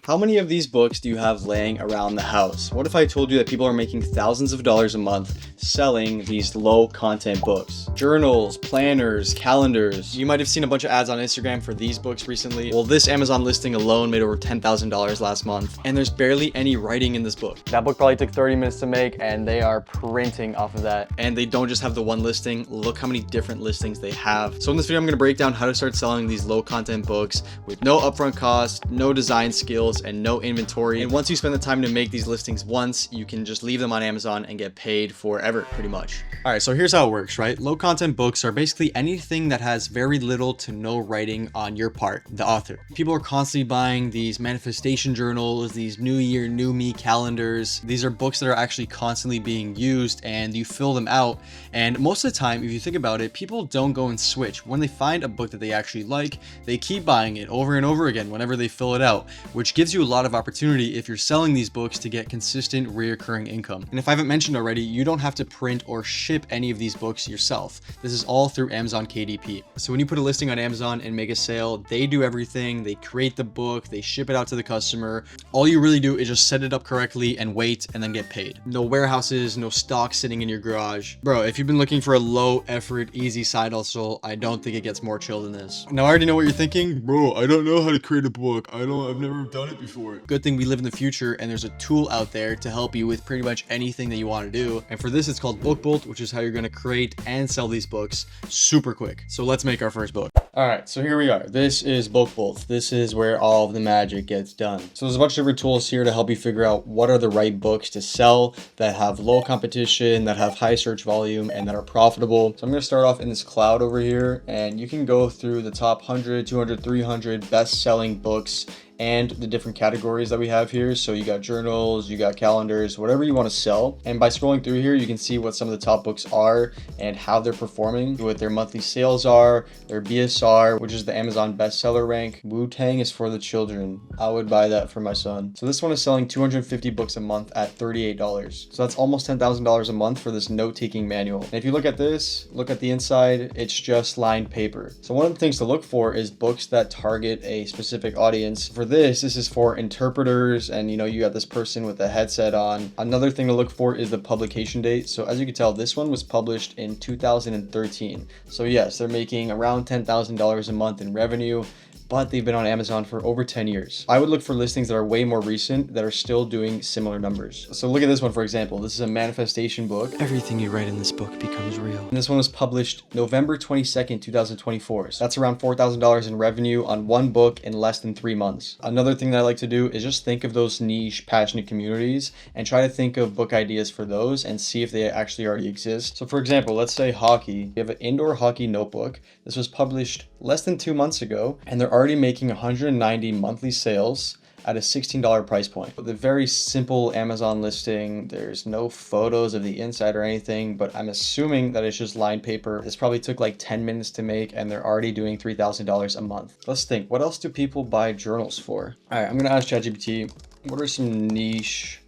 How many of these books do you have laying around the house? What if I told you that people are making thousands of dollars a month selling these low content books? Journals, planners, calendars. You might have seen a bunch of ads on Instagram for these books recently. Well, this Amazon listing alone made over $10,000 last month, and there's barely any writing in this book. That book probably took 30 minutes to make, and they are printing off of that. And they don't just have the one listing. Look how many different listings they have. So in this video, I'm gonna break down how to start selling these low content books with no upfront cost, no design skills, and no inventory. And once you spend the time to make these listings once, you can just leave them on Amazon and get paid forever, pretty much. All right, so here's how it works, right? Low content books are basically anything that has very little to no writing on your part, the author. People are constantly buying these manifestation journals, these New Year, New Me calendars. These are books that are actually constantly being used, and you fill them out. And most of the time, if you think about it, people don't go and switch. When they find a book that they actually like, they keep buying it over and over again whenever they fill it out, which gives you a lot of opportunity if you're selling these books to get consistent reoccurring income. And if I haven't mentioned already, you don't have to print or ship any of these books yourself. This is all through Amazon KDP. So when you put a listing on Amazon and make a sale, they do everything. They create the book, they ship it out to the customer. All you really do is just set it up correctly and wait and then get paid. No warehouses, no stock sitting in your garage. Bro, if you've been looking for a low effort, easy side hustle, I don't think it gets more chill than this. Now I already know what you're thinking. Bro, I don't know how to create a book. I've never done it before. Good thing we live in the future and there's a tool out there to help you with pretty much anything that you want to do. And for this, it's called BookBolt, which is how you're going to create and sell these books super quick. So let's make our first book. All right, so here we are. This is BookBolt. This is where all of the magic gets done. So there's a bunch of different tools here to help you figure out what are the right books to sell that have low competition, that have high search volume, and that are profitable. So I'm going to start off in this cloud over here, and you can go through the top 100, 200, 300 best-selling books and the different categories that we have here. So you got journals, you got calendars, whatever you want to sell. And by scrolling through here, you can see what some of the top books are and how they're performing, what their monthly sales are, their BSR, which is the Amazon bestseller rank. Wu-Tang is for the children. I would buy that for my son. So this one is selling 250 books a month at $38. So that's almost $10,000 a month for this note-taking manual. And if you look at this, look at the inside, it's just lined paper. So one of the things to look for is books that target a specific audience. For this is for interpreters, and you got this person with a headset on. Another thing to look for is the publication date. So as you can tell, this one was published in 2013. So yes, they're making around $10,000 a month in revenue, but they've been on Amazon for over 10 years. I would look for listings that are way more recent that are still doing similar numbers. So look at this one, for example. This is a manifestation book. Everything you write in this book becomes real. And this one was published November 22nd, 2024. So that's around $4,000 in revenue on one book in less than 3 months. Another thing that I like to do is just think of those niche, passionate communities and try to think of book ideas for those and see if they actually already exist. So for example, let's say hockey. We have an indoor hockey notebook. This was published less than 2 months ago, and they're already making 190 monthly sales at a $16 price point. With a very simple Amazon listing, there's no photos of the inside or anything, but I'm assuming that it's just lined paper. This probably took like 10 minutes to make, and they're already doing $3,000 a month. Let's think, what else do people buy journals for? All right, I'm gonna ask ChatGPT, what are some niche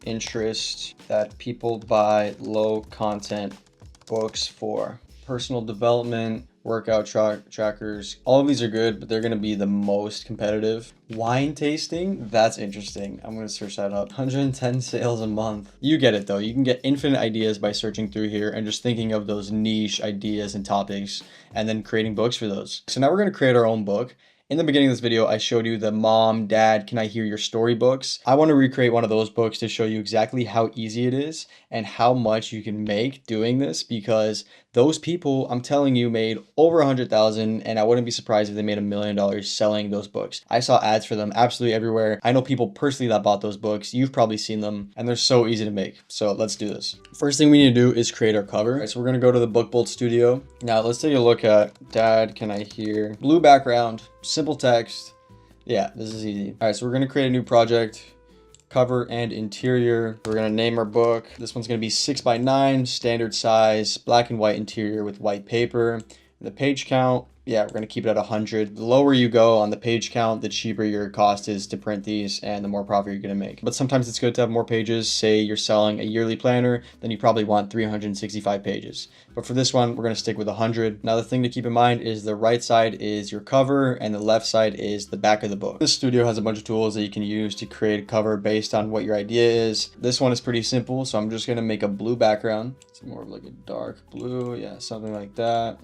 interests that people buy low content books for? Personal development, workout trackers. All of these are good, but they're going to be the most competitive. Wine tasting, that's interesting. I'm going to search that up. 110 sales a month. You get it though. You can get infinite ideas by searching through here and just thinking of those niche ideas and topics and then creating books for those. So now we're going to create our own book. In the beginning of this video, I showed you the Mom, Dad, Can I Hear Your Story books. I want to recreate one of those books to show you exactly how easy it is and how much you can make doing this, because those people, I'm telling you, made over 100,000, and I wouldn't be surprised if they made $1 million selling those books. I saw ads for them absolutely everywhere. I know people personally that bought those books. You've probably seen them, and they're so easy to make. So let's do this. First thing we need to do is create our cover. All right, so we're going to go to the BookBolt Studio. Now let's take a look at Dad, Can I Hear? Blue background, simple text. Yeah, this is easy. All right, so we're going to create a new project. Cover and interior. We're gonna name our book. This one's gonna be 6x9, standard size, black and white interior with white paper. The page count, yeah, we're going to keep it at 100. The lower you go on the page count, the cheaper your cost is to print these and the more profit you're going to make. But sometimes it's good to have more pages. Say you're selling a yearly planner, then you probably want 365 pages. But for this one, we're going to stick with 100. Now, the thing to keep in mind is the right side is your cover and the left side is the back of the book. This studio has a bunch of tools that you can use to create a cover based on what your idea is. This one is pretty simple, so I'm just going to make a blue background. It's more of like a dark blue, yeah, something like that.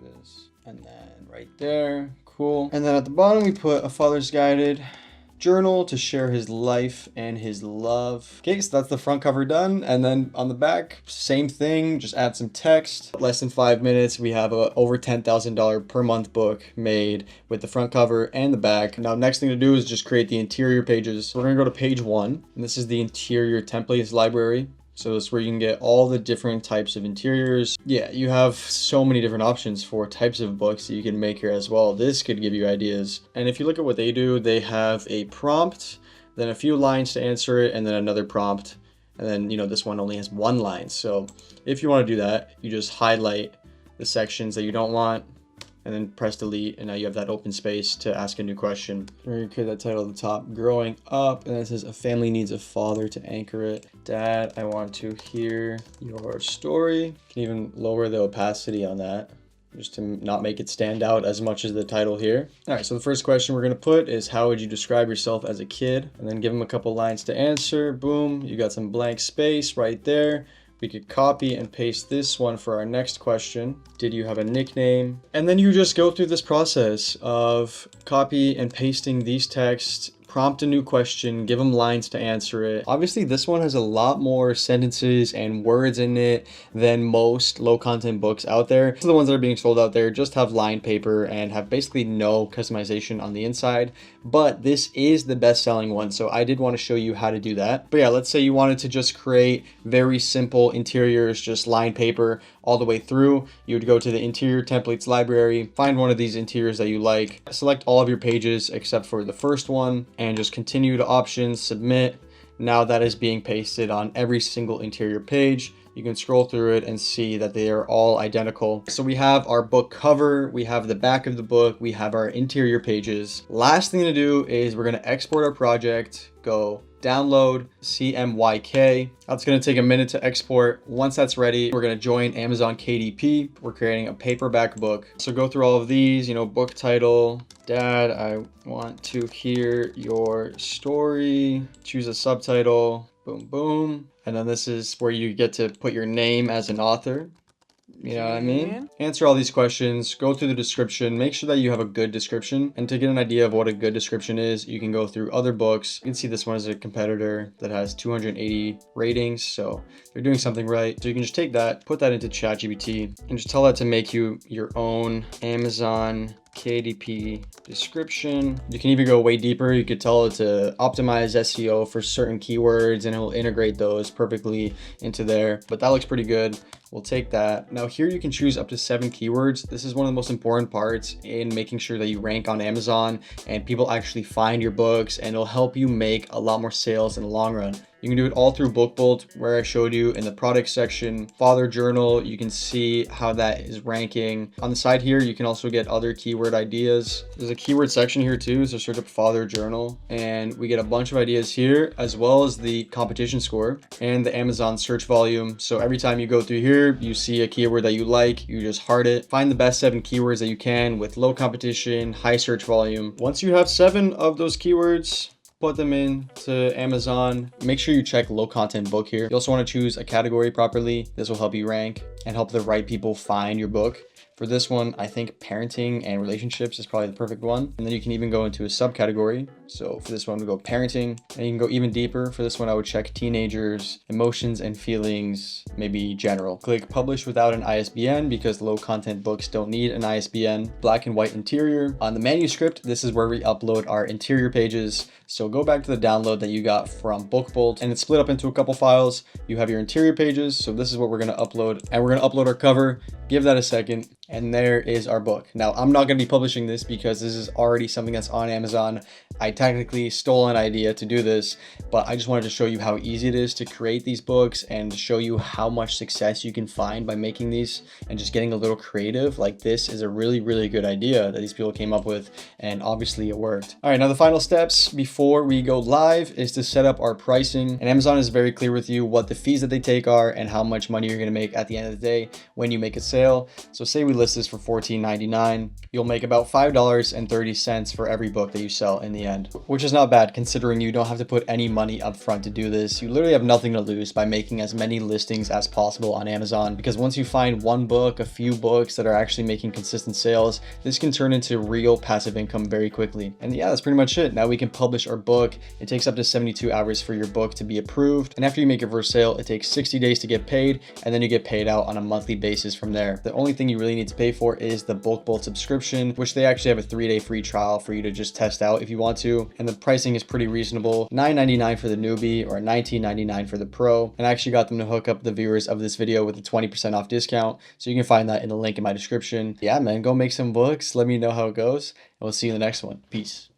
This and then right there, cool. And then at the bottom we put a father's guided journal to share his life and his love. Okay, so that's the front cover done. And then on the back, same thing, just add some text. Less than 5 minutes, we have a over $10,000 per month book made with the front cover and the back. Now, next thing to do is just create the interior pages. So we're gonna go to page 1, and this is the interior templates library. So this is where you can get all the different types of interiors. Yeah, you have so many different options for types of books that you can make here as well. This could give you ideas. And if you look at what they do, they have a prompt, then a few lines to answer it, and then another prompt. And then, you know, this one only has 1 line. So if you want to do that, you just highlight the sections that you don't want, and then press delete, and now you have that open space to ask a new question. We're gonna create that title at the top, growing up, and then it says a family needs a father to anchor it. Dad, I want to hear your story. You can even lower the opacity on that, just to not make it stand out as much as the title here. All right, so the first question we're gonna put is, how would you describe yourself as a kid? And then give them a couple lines to answer. Boom, you got some blank space right there. We could copy and paste this one for our next question. Did you have a nickname? And then you just go through this process of copy and pasting these texts, prompt a new question, give them lines to answer it. Obviously, this one has a lot more sentences and words in it than most low content books out there. So the ones that are being sold out there just have lined paper and have basically no customization on the inside. But this is the best selling one, so I did want to show you how to do that. But yeah, let's say you wanted to just create very simple interiors, just lined paper all the way through. You would go to the interior templates library, find one of these interiors that you like, select all of your pages except for the first one, and just continue to options, submit. Now that is being pasted on every single interior page. You can scroll through it and see that they are all identical. So we have our book cover, we have the back of the book, we have our interior pages. Last thing to do is we're gonna export our project, go download CMYK. That's gonna take a minute to export. Once that's ready, we're gonna join Amazon KDP. We're creating a paperback book. So go through all of these, you know, book title, Dad, I want to hear your story. Choose a subtitle, boom, boom. And then this is where you get to put your name as an author. You know what I mean? Answer all these questions, go through the description, make sure that you have a good description. And to get an idea of what a good description is, you can go through other books. You can see this one is a competitor that has 280 ratings, so they're doing something right. So you can just take that, put that into ChatGPT, and just tell that to make you your own Amazon KDP description. You can even go way deeper. You could tell it to optimize SEO for certain keywords and it will integrate those perfectly into there. But that looks pretty good. We'll take that. Now here you can choose up to 7 keywords. This is one of the most important parts in making sure that you rank on Amazon and people actually find your books, and it'll help you make a lot more sales in the long run. You can do it all through BookBolt, where I showed you in the product section. Father Journal, you can see how that is ranking. On the side here, you can also get other keyword ideas. There's a keyword section here too, so search up Father Journal, and we get a bunch of ideas here, as well as the competition score and the Amazon search volume. So every time you go through here, you see a keyword that you like, you just heart it. Find the best 7 keywords that you can with low competition, high search volume. Once you have 7 of those keywords, put them in to Amazon. Make sure you check low content book here. You also want to choose a category properly. This will help you rank and help the right people find your book. For this one, I think parenting and relationships is probably the perfect one. And then you can even go into a subcategory. So for this one, we go parenting, and you can go even deeper. For this one, I would check teenagers, emotions and feelings, maybe general. Click publish without an ISBN because low content books don't need an ISBN. Black and white interior. On the manuscript, this is where we upload our interior pages. So go back to the download that you got from BookBolt, and it's split up into a couple files. You have your interior pages. So this is what we're going to upload, and we're going to upload our cover. Give that a second. And there is our book. Now, I'm not going to be publishing this because this is already something that's on Amazon. I technically stole an idea to do this, but I just wanted to show you how easy it is to create these books and show you how much success you can find by making these and just getting a little creative. Like, this is a really, really good idea that these people came up with, and obviously it worked. All right, now the final steps before we go live is to set up our pricing. And Amazon is very clear with you what the fees that they take are and how much money you're going to make at the end of the day when you make a sale. So say we list this for $14.99, you'll make about $5.30 for every book that you sell in the end, which is not bad considering you don't have to put any money up front to do this. You literally have nothing to lose by making as many listings as possible on Amazon, because once you find one book, a few books that are actually making consistent sales, this can turn into real passive income very quickly. And yeah, that's pretty much it. Now we can publish our book. It takes up to 72 hours for your book to be approved. And after you make your first sale, it takes 60 days to get paid, and then you get paid out on a monthly basis from there. The only thing you really need to pay for is the Bulk Bolt subscription, which they actually have a 3-day free trial for you to just test out if you want to. And the pricing is pretty reasonable, $9.99 for the newbie or $19.99 for the pro. And I actually got them to hook up the viewers of this video with a 20% off discount. So you can find that in the link in my description. Yeah, man, go make some books. Let me know how it goes, and we'll see you in the next one. Peace.